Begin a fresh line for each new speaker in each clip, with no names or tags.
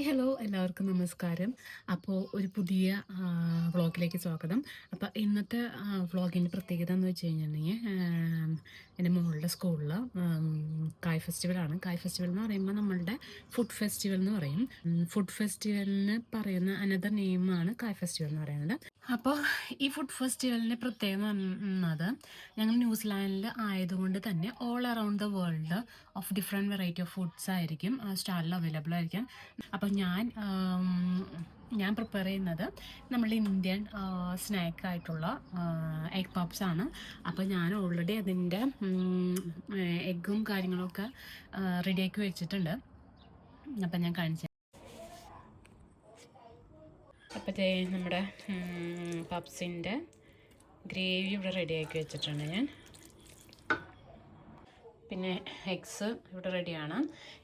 Hello എല്ലാവർക്കും നമസ്കാരം. അപ്പോൾ ഒരു പുതിയ വ്ളോഗിലേക്ക് സ്വാഗതം. അപ്പോൾ ഇന്നത്തെ വ്ളോഗിൻ്റെ പ്രത്യേകത എന്ന് വെച്ച് കഴിഞ്ഞിട്ടുണ്ടെങ്കിൽ എൻ്റെ മോളുടെ സ്കൂളിൽ കായ് ഫെസ്റ്റിവലാണ്. കായ് ഫെസ്റ്റിവൽ എന്ന് പറയുമ്പോൾ നമ്മളുടെ ഫുഡ് ഫെസ്റ്റിവൽ എന്ന് പറയും. ഫുഡ് ഫെസ്റ്റിവലിന് പറയുന്ന അനദർ നെയിമാണ് കായ് ഫെസ്റ്റിവൽ എന്ന് പറയുന്നത്. അപ്പോൾ ഈ ഫുഡ് ഫെസ്റ്റിവലിൻ്റെ പ്രത്യേകത എന്നത് ഞങ്ങൾ ന്യൂസിലാൻഡിൽ ആയതുകൊണ്ട് തന്നെ all around the world of different variety of foods ആയിരിക്കും സ്റ്റാളിൽ അവൈലബിൾ ആയിരിക്കും. അപ്പോൾ ഞാൻ പ്രിപ്പയർ ചെയ്യുന്നത് നമ്മളുടെ ഇന്ത്യൻ സ്നാക്കായിട്ടുള്ള എഗ് പപ്സ് ആണ്. അപ്പോൾ ഞാൻ ഓൾറെഡി അതിൻ്റെ എഗ്ഗും കാര്യങ്ങളൊക്കെ റെഡിയാക്കി വെച്ചിട്ടുണ്ട്. അപ്പം ഞാൻ കാണിച്ചു. അപ്പോൾ നമ്മുടെ പപ്സിൻ്റെ ഗ്രേവി ഇവിടെ റെഡിയാക്കി വെച്ചിട്ടുണ്ട് ഞാൻ. പിന്നെ എഗ്സ് ഇവിടെ റെഡിയാണ്.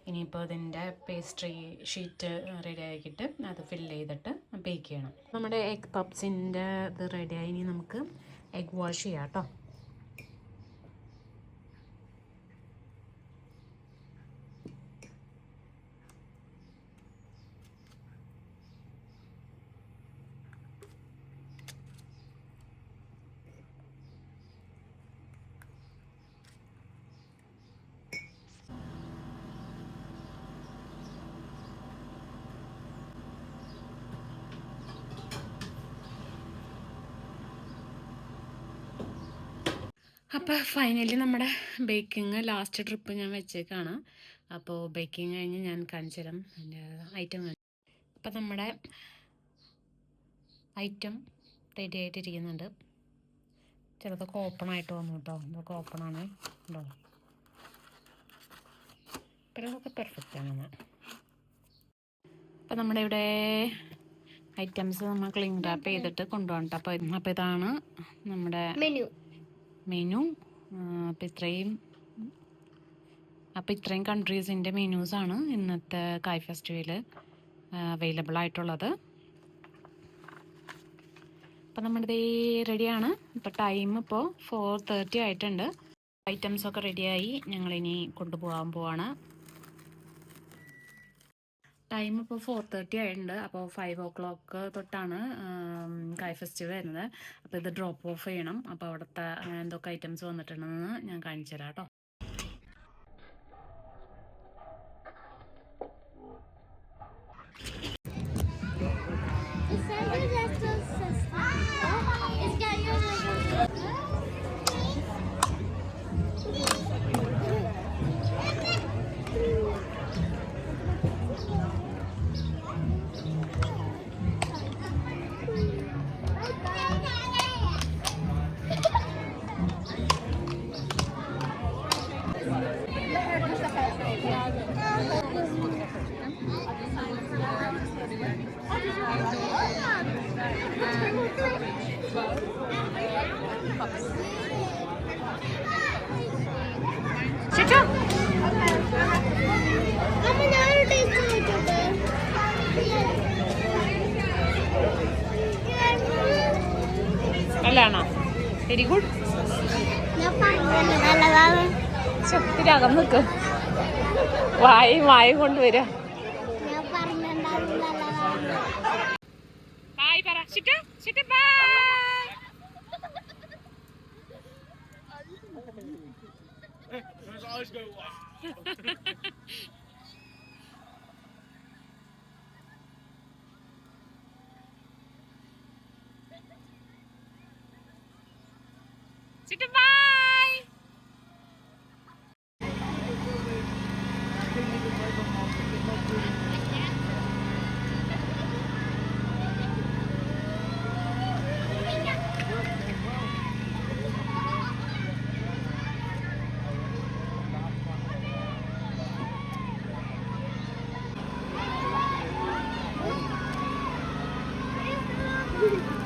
ഇനിയിപ്പോൾ അതിൻ്റെ പേസ്ട്രി ഷീറ്റ് റെഡി ആക്കിയിട്ട് അത് ഫില്ല് ചെയ്തിട്ട് ബേക്ക് ചെയ്യണം. നമ്മുടെ എഗ് പപ്സിൻ്റെ ഇത് റെഡിയായി. ഇനി നമുക്ക് എഗ് വാഷ് ചെയ്യാം കേട്ടോ. അപ്പോൾ ഫൈനലി നമ്മുടെ ബേക്കിംഗ് ലാസ്റ്റ് ട്രിപ്പ് ഞാൻ വെച്ചേക്കാണ്. അപ്പോൾ ബേക്കിംഗ് കഴിഞ്ഞ് ഞാൻ കാണിച്ചു തരാം എൻ്റെ ഐറ്റം. അപ്പോൾ നമ്മുടെ ഐറ്റം റെഡി ആയിട്ടിരിക്കുന്നുണ്ട്. ചിലതൊക്കെ ഓപ്പൺ ആയിട്ട് വന്നു കേട്ടോ. ഇതൊക്കെ ഓപ്പണാണ് കേട്ടോ. ഇതൊക്കെ പെർഫെക്റ്റ് ആണ്. അപ്പോൾ നമ്മുടെ ഇവിടെ ഐറ്റംസ് നമ്മൾ ക്ലീൻ റാപ്പ് ചെയ്തിട്ട് കൊണ്ടുപോകണം. അപ്പോൾ ഇതാണ് നമ്മുടെ മെനു. അപ്പോൾ ഇത്രയും കൺട്രീസിൻ്റെ മെനൂസാണ് ഇന്നത്തെ കായ് ഫെസ്റ്റിവൽ അവൈലബിൾ ആയിട്ടുള്ളത്. അപ്പോൾ നമ്മുടെ ഇത് റെഡിയാണ്. ഇപ്പോൾ ടൈം ഇപ്പോൾ 4:30 ആയിട്ടുണ്ട്. ഐറ്റംസൊക്കെ റെഡിയായി. ഞങ്ങളിനി കൊണ്ടുപോകാൻ പോവാണ്. ടൈം ഇപ്പോൾ 4:30 ആയിട്ടുണ്ട്. അപ്പോൾ 5 o'clock തൊട്ടാണ് കായ് ഫെസ്റ്റിവൽ വരുന്നത്. അപ്പോൾ ഇത് ഡ്രോപ്പ് ഓഫ് ചെയ്യണം. അപ്പോൾ അവിടുത്തെ എന്തൊക്കെ ഐറ്റംസ് വന്നിട്ടുണ്ടെന്ന് ഞാൻ കാണിച്ചു തരാം കേട്ടോ. നല്ലതാണോ? Very good. ശക്തിരാകം നിൽക്ക്. വായും കൊണ്ടുവരാ. ബായ് പറ. Bye. Thank you.